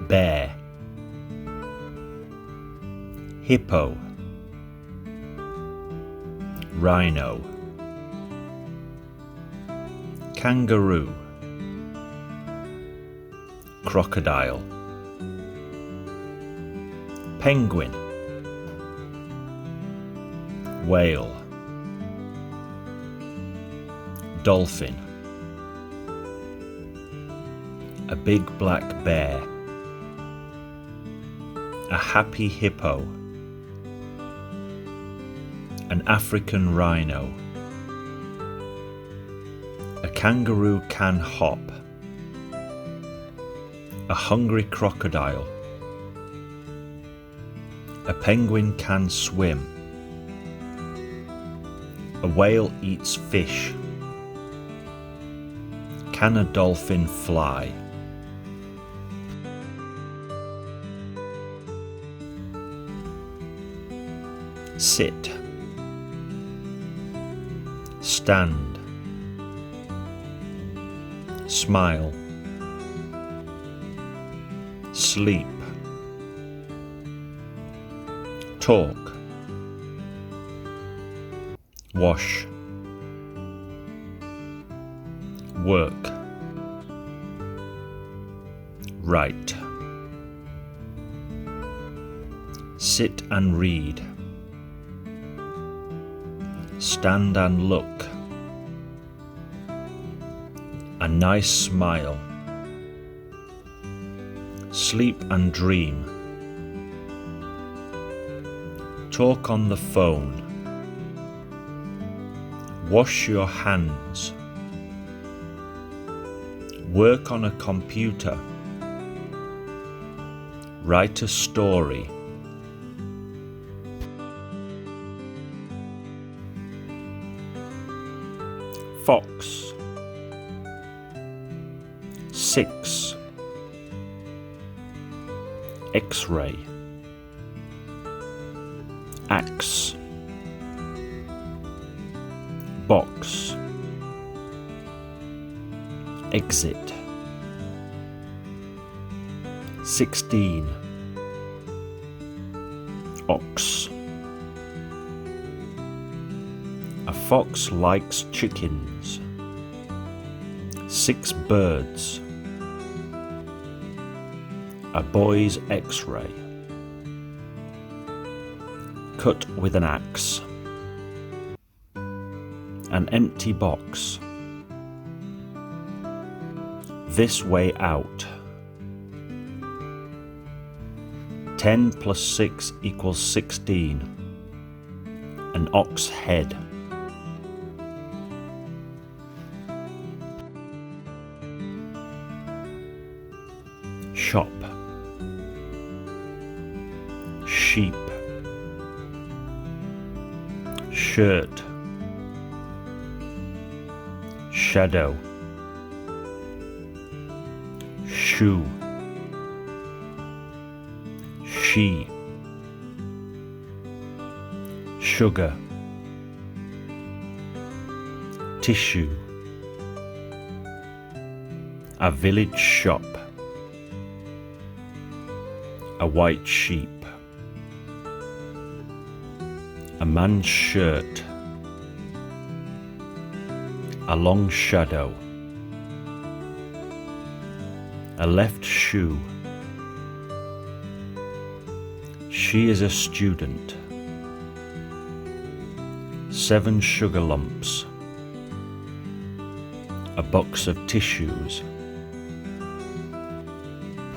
bear, hippo, rhino, kangaroo, crocodile, penguin, whale, dolphin, a big black bear, a happy hippo, an African rhino, a kangaroo can hop, a hungry crocodile, a penguin can swim, a whale eats fish, can a dolphin fly? Sit, stand, smile, sleep, talk, wash, work, write, sit and read, stand and look, a nice smile, sleep and dream, talk on the phone, wash your hands, work on a computer, write a story, fox, 6, X-ray, axe, box, exit, 16, ox, a fox likes chickens, 6 birds, a boy's X-ray, cut with an axe, an empty box, this way out, 10 plus 6 equals 16, an ox head, shop, sheep, shirt, shadow, shoe, she, sugar, tissue, a village shop, a white sheep, a man's shirt, a long shadow, a left shoe, she is a student, 7 sugar lumps, a box of tissues,